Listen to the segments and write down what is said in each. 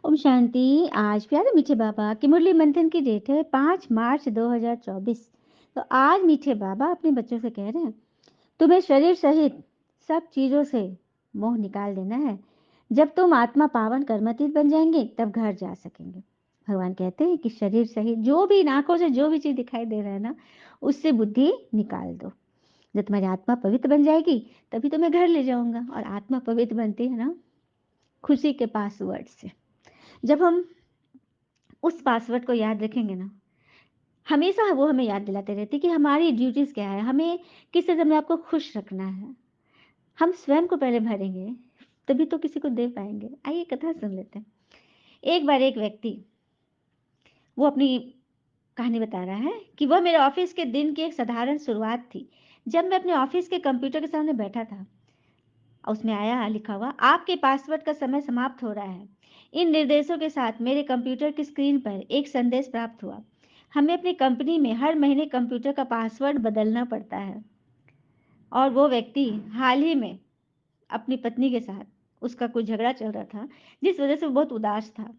ओम शांति। आज प्यारे मीठे बाबा की मुरली मंथन की डेट है 5 मार्च 2024। तो आज मीठे बाबा अपने बच्चों से कह रहे हैं, तुम्हें शरीर सहित सब चीजों से मोह निकाल देना है। जब तुम आत्मा पावन कर्मातीत बन जाएंगे तब घर जा सकेंगे। भगवान कहते हैं कि शरीर सहित जो भी आंखों से जो भी चीज दिखाई दे रहा है ना, उससे बुद्धि निकाल दो। जब तुम्हारी आत्मा पवित्र बन जाएगी तभी तुम्हें घर ले जाऊंगा। और आत्मा पवित्र बनती है ना खुशी के पासवर्ड से। जब हम उस पासवर्ड को याद रखेंगे ना, हमेशा वो हमें याद दिलाते रहते कि हमारी ड्यूटीज क्या है, हमें किस तरह अपने आप को खुश रखना है। हम स्वयं को पहले भरेंगे तभी तो किसी को दे पाएंगे। आइए कथा सुन लेते हैं। एक बार एक व्यक्ति वो अपनी कहानी बता रहा है कि वह मेरे ऑफिस के दिन की एक साधारण शुरुआत थी। जब मैं अपने ऑफिस के कंप्यूटर के सामने बैठा था, उसमें आया लिखा हुआ, आपके पासवर्ड का समय समाप्त हो रहा है। इन निर्देशों के साथ मेरे कंप्यूटर की स्क्रीन पर एक संदेश प्राप्त हुआ, हमें अपनी कंपनी में हर महीने कंप्यूटर का पासवर्ड बदलना पड़ता है। और वो व्यक्ति हाल ही में अपनी पत्नी के साथ उसका कुछ झगड़ा चल रहा था, जिस वजह से वो बहुत उदास था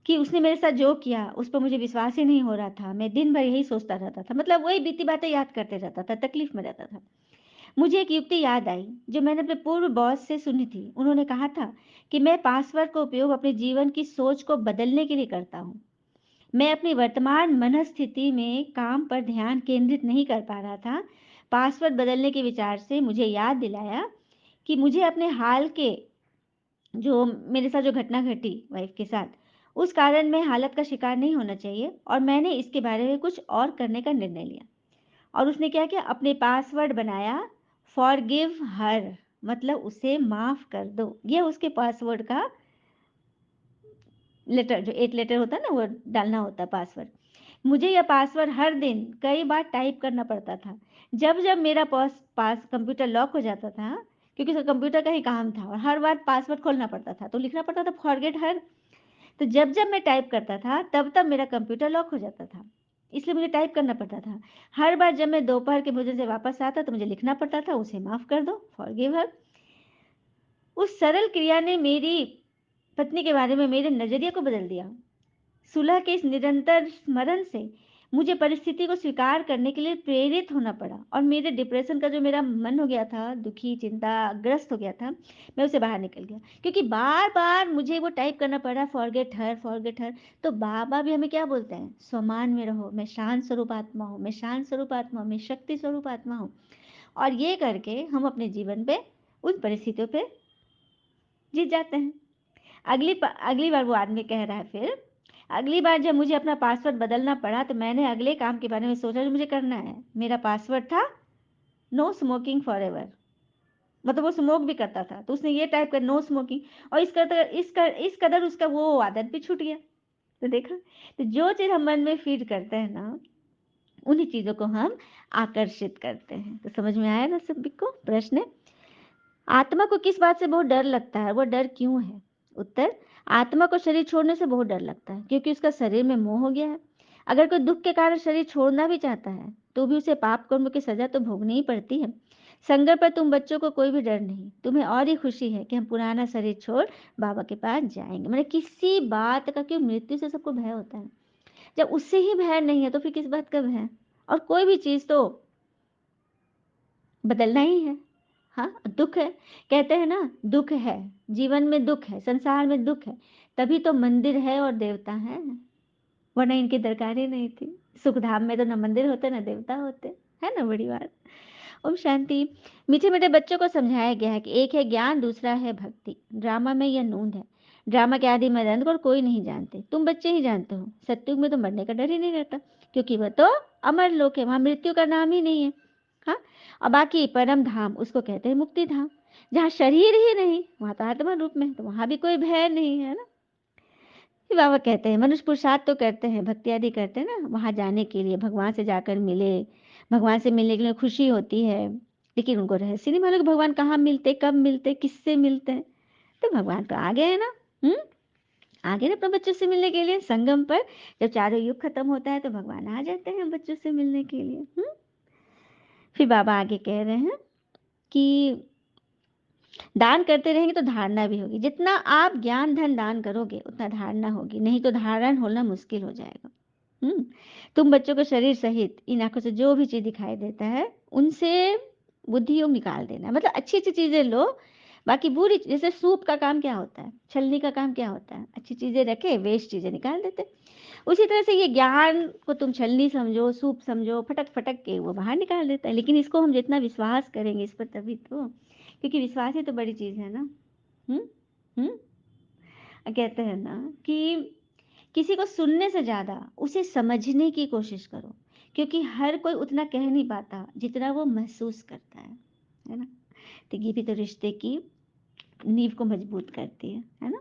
कि उसने मेरे साथ जो किया उस पर मुझे विश्वास ही नहीं हो रहा था। मैं दिन भर यही सोचता रहता था, मतलब वही बीती बातें याद करते रहता था, तकलीफ में रहता था। मुझे एक युक्ति याद आई जो मैंने अपने पूर्व बॉस से सुनी थी। उन्होंने कहा था कि मैं पासवर्ड का उपयोग अपने जीवन की सोच को बदलने के लिए करता हूँ। मैं अपनी वर्तमान मनस्थिति में काम पर ध्यान केंद्रित नहीं कर पा रहा था। पासवर्ड बदलने के विचार से मुझे याद दिलाया कि मुझे अपने हाल के जो मेरे साथ जो घटना घटी वाइफ के साथ, उस कारण में हालत का शिकार नहीं होना चाहिए। और मैंने इसके बारे में कुछ और करने का निर्णय लिया। और उसने क्या किया, अपने पासवर्ड बनाया, फॉरगिव हर, मतलब उसे माफ कर दो। ये उसके पासवर्ड का लेटर, जो 8 लेटर होता है ना, वो डालना होता है पासवर्ड। मुझे यह पासवर्ड हर दिन कई बार टाइप करना पड़ता था। जब जब मेरा पास कंप्यूटर लॉक हो जाता था, क्योंकि उसका कंप्यूटर का ही काम था और हर बार पासवर्ड खोलना पड़ता था, तो लिखना पड़ता था फॉरगेट हर। तो जब जब मैं टाइप करता था तब तब मेरा कंप्यूटर लॉक हो जाता था, इसलिए मुझे टाइप करना पड़ता था। हर बार जब मैं दोपहर के भोजन से वापस आता तो मुझे लिखना पड़ता था, उसे माफ कर दो, फॉरगिव हर। उस सरल क्रिया ने मेरी पत्नी के बारे में मेरे नजरिए को बदल दिया। सुलह के इस निरंतर स्मरण से मुझे परिस्थिति को स्वीकार करने के लिए प्रेरित होना पड़ा। और मेरे डिप्रेशन का जो मेरा मन हो गया था, दुखी चिंताग्रस्त हो गया था, मैं उसे बाहर निकल गया। क्योंकि बार बार मुझे वो टाइप करना पड़ा, फॉरगेट हर, फॉरगेट हर। तो बाबा भी हमें क्या बोलते हैं, स्वमान में रहो, मैं शांत स्वरूप आत्मा हूँ, मैं शांत स्वरूप आत्मा हूँ, मैं शक्ति स्वरूप आत्मा हूँ। और ये करके हम अपने जीवन पे उन परिस्थितियों पे जीत जाते हैं। अगली बार वो आदमी कह रहा है, फिर अगली बार जब मुझे अपना पासवर्ड बदलना पड़ा तो मैंने अगले काम के बारे में सोचा जो मुझे करना है। मेरा पासवर्ड था नो स्मोकिंग फॉर एवर, मतलब वो स्मोक भी करता था, तो उसने ये टाइप कर नो स्मोकिंग। और इस कदर उसका वो आदत भी छूट गया। तो देखा, तो जो चीज हम मन में फीड करते हैं ना, उन्हीं चीजों को हम आकर्षित करते हैं। तो समझ में आया ना सभी को प्रश्न? आत्मा को किस बात से बहुत डर लगता है, वो डर क्यों है? उत्तर, आत्मा को शरीर छोड़ने से बहुत डर लगता है क्योंकि उसका शरीर में मोह हो गया है। अगर कोई दुख के कारण शरीर छोड़ना भी चाहता है तो भी उसे पाप कर्म की सजा तो भोगनी ही पड़ती है। संगर पर तुम बच्चों को कोई भी डर नहीं, तुम्हें और ही खुशी है कि हम पुराना शरीर छोड़ बाबा के पास जाएंगे। मतलब किसी बात का, क्यों मृत्यु से सबको भय होता है, जब उससे ही भय नहीं है तो फिर किस बात का भय? और कोई भी चीज तो बदलना ही है। हाँ, दुख है, कहते हैं ना, दुख है, जीवन में दुख है, संसार में दुख है, तभी तो मंदिर है और देवता है, वरना इनकी दरकार ही नहीं थी। सुखधाम में तो न मंदिर होते न देवता होते, है ना बड़ी बात। ओम शांति। मीठे मीठे बच्चों को समझाया गया है कि एक है ज्ञान, दूसरा है भक्ति। ड्रामा में यह नूंद है। ड्रामा के आदि मदन को कोई नहीं जानते, तुम बच्चे ही जानते हो। सत्युग में तो मरने का डर ही नहीं रहता, क्योंकि वह तो अमर लोक है, वहां मृत्यु का नाम ही नहीं है। हाँ, और बाकी परम धाम उसको कहते हैं मुक्ति धाम, जहाँ शरीर ही नहीं, वहां तो आत्मा रूप में, तो वहां भी कोई भय नहीं है ना। फिर बाबा कहते हैं मनुष्य पुरुषार्थ तो करते हैं, भक्ति आदि करते हैं ना, वहां जाने के लिए, भगवान से जाकर मिले, भगवान से मिलने के लिए खुशी होती है। लेकिन उनको रहस्य नहीं मालूम कि भगवान कहाँ मिलते, कब मिलते, किससे मिलते हैं। तो भगवान तो आगे है ना। हम्म, आगे ना अपने बच्चों से मिलने के लिए संगम पर। जब चारों युग खत्म होता है तो भगवान आ जाते हैं बच्चों से मिलने के लिए। फिर बाबा आगे कह रहे हैं कि दान करते रहेंगे तो धारणा भी होगी। जितना आप ज्ञान धन दान करोगे उतना धारणा होगी, नहीं तो धारण होना मुश्किल हो जाएगा। हम्म। तुम बच्चों को शरीर सहित इन आंखों से जो भी चीज दिखाई देता है उनसे बुद्धि योग निकाल देना, मतलब अच्छी अच्छी चीजें लो। बाकी बुरी, जैसे सूप का काम क्या होता है, छलनी का काम क्या होता है, अच्छी चीजें रखे वेस्ट चीजें निकाल देते। उसी तरह से ये ज्ञान को तुम छलनी समझो, सूप समझो, फटक फटक के वो बाहर निकाल देता है। लेकिन इसको हम जितना विश्वास करेंगे इस पर तभी तो, क्योंकि विश्वास ही तो बड़ी चीज है ना। हम्म। हम्म। कहते हैं ना कि किसी को सुनने से ज्यादा उसे समझने की कोशिश करो, क्योंकि हर कोई उतना कह नहीं पाता जितना वो महसूस करता है ना। तो ये भी तो रिश्ते की नींव को मजबूत करती है ना।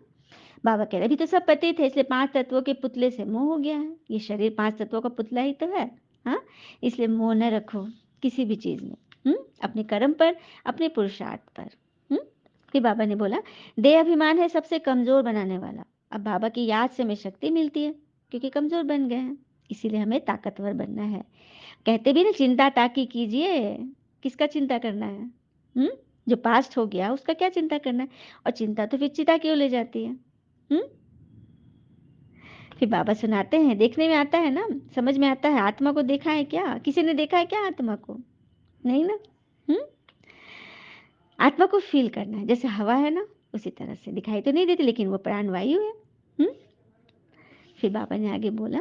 बाबा कह रहे अभी तो सब पते थे, इसलिए 5 तत्वों के पुतले से मोह हो गया है। ये शरीर 5 तत्वों का पुतला ही तो है। हाँ, इसलिए मोह न रखो किसी भी चीज में। अपने कर्म पर, अपने पुरुषार्थ पर। फिर बाबा ने बोला देह अभिमान है सबसे कमजोर बनाने वाला। अब बाबा की याद से हमें शक्ति मिलती है, क्योंकि कमजोर बन गए हैं। इसीलिए हमें ताकतवर बनना है। कहते भी ना चिंता ताकि कीजिए। किसका चिंता करना है? जो पास्ट हो गया उसका क्या चिंता करना है? और चिंता तो फिर चिता क्यों ले जाती है? हम्म। फिर बाबा सुनाते हैं, देखने में आता है ना, समझ में आता है। आत्मा को देखा है क्या? किसी ने देखा है क्या आत्मा को? नहीं ना। हम्म। आत्मा को फील करना है, जैसे हवा है ना उसी तरह से दिखाई तो नहीं देती, लेकिन वो प्राण वायु है। हम्म। फिर बाबा ने आगे बोला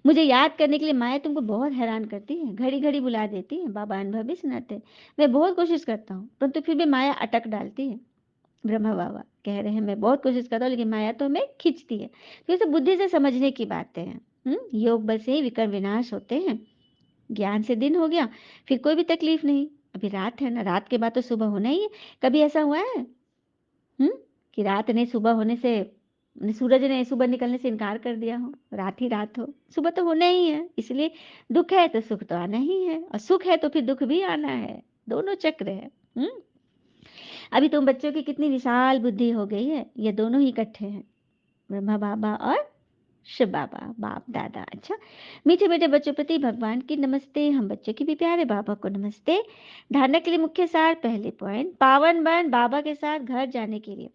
मुझे याद करने के लिए माया तुमको बहुत हैरान करती है, घड़ी घड़ी बुला देती है। बाबा अनुभव भी सुनाते हैं, मैं बहुत कोशिश करता हूँ परंतु फिर भी माया अटक डालती है। ब्रह्मा बाबा कह रहे हैं मैं बहुत कोशिश करता हूँ, लेकिन माया तो हमें खींचती है। तो ये सब बुद्धि से समझने की बातें हैं। योग बल से ही विकर्म विनाश होते हैं। ज्ञान से दिन हो गया, फिर कोई भी तकलीफ नहीं। अभी रात है ना, रात के बाद तो सुबह होना ही है। कभी ऐसा हुआ है हम्म कि रात ने सुबह होने से, सूरज ने सुबह निकलने से इनकार कर दिया हो? रात ही रात हो, सुबह तो होना ही है। इसलिए दुख है तो सुख तो आना ही है, और सुख है तो फिर दुख भी आना है। दोनों चक्र है। हम्म। अभी तुम बच्चों की कितनी विशाल बुद्धि हो गई है, ये दोनों ही इकट्ठे हैं, ब्रह्मा बाबा और शिव बाबा, बाप दादा। अच्छा, मीठे मीठे बच्चों प्रति भगवान की नमस्ते, हम बच्चों की भी प्यारे बाबा को नमस्ते। धारणा के लिए मुख्य सार, पहले पॉइंट, पावन बन बाबा के साथ घर जाने के लिए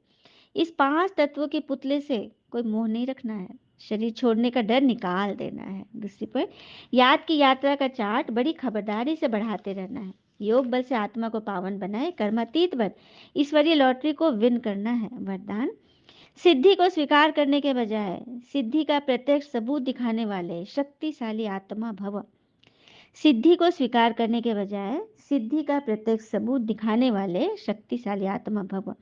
इस 5 तत्वों के पुतले से कोई मोह नहीं रखना है, शरीर छोड़ने का डर निकाल देना है। दूसरी पॉइंट, याद की यात्रा का चार्ट बड़ी खबरदारी से बढ़ाते रहना है। योग बल से आत्मा को पावन बनाए, कर्मातीत बन ईश्वरीय लॉटरी को विन करना है। वरदान, सिद्धि को स्वीकार करने के बजाय सिद्धि का प्रत्यक्ष सबूत दिखाने वाले शक्तिशाली आत्मा भव। सिद्धि को स्वीकार करने के बजाय सिद्धि का प्रत्यक्ष सबूत दिखाने वाले शक्तिशाली आत्मा भव।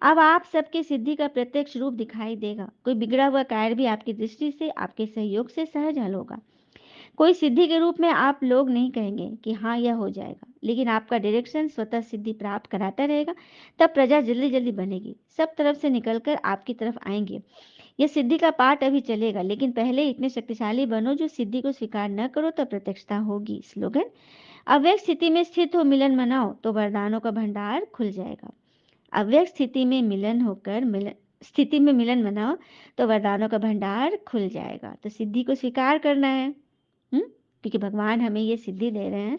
अब आप सबके सिद्धि का प्रत्यक्ष रूप दिखाई देगा। कोई बिगड़ा हुआ कार्य भी आपकी दृष्टि से, आपके सहयोग से सहज हल होगा। कोई सिद्धि के रूप में आप लोग नहीं कहेंगे कि हाँ यह हो जाएगा, लेकिन आपका डायरेक्शन स्वतः सिद्धि प्राप्त कराता रहेगा। तब प्रजा जल्दी जल्दी बनेगी, सब तरफ से निकलकर आपकी तरफ आएंगे। यह सिद्धि का पाठ अभी चलेगा, लेकिन पहले इतने शक्तिशाली बनो जो सिद्धि को स्वीकार न करो तो प्रत्यक्षता होगी। स्लोगन, अव्यक्त स्थिति में स्थित हो मिलन मनाओ तो वरदानों का भंडार खुल जाएगा। अव्यक्त स्थिति में मिलन मनाओ तो वरदानों का भंडार खुल जाएगा। तो सिद्धि को स्वीकार करना है। क्योंकि भगवान हमें ये सिद्धि दे रहे हैं,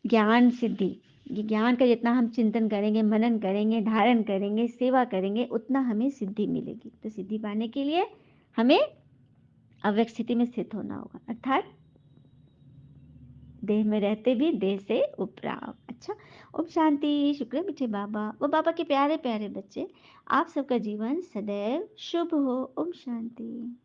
ज्ञान सिद्धि। ये ज्ञान का जितना हम चिंतन करेंगे, मनन करेंगे, धारण करेंगे, सेवा करेंगे, उतना हमें सिद्धि मिलेगी। तो सिद्धि पाने के लिए हमें अव्यक्त स्थिति में स्थित होना होगा, अर्थात देह में रहते भी देह से उपराम। अच्छा, ओम शांति। शुक्र मीठे बाबा, वो बाबा के प्यारे प्यारे बच्चे, आप सबका जीवन सदैव शुभ हो। ओम शांति।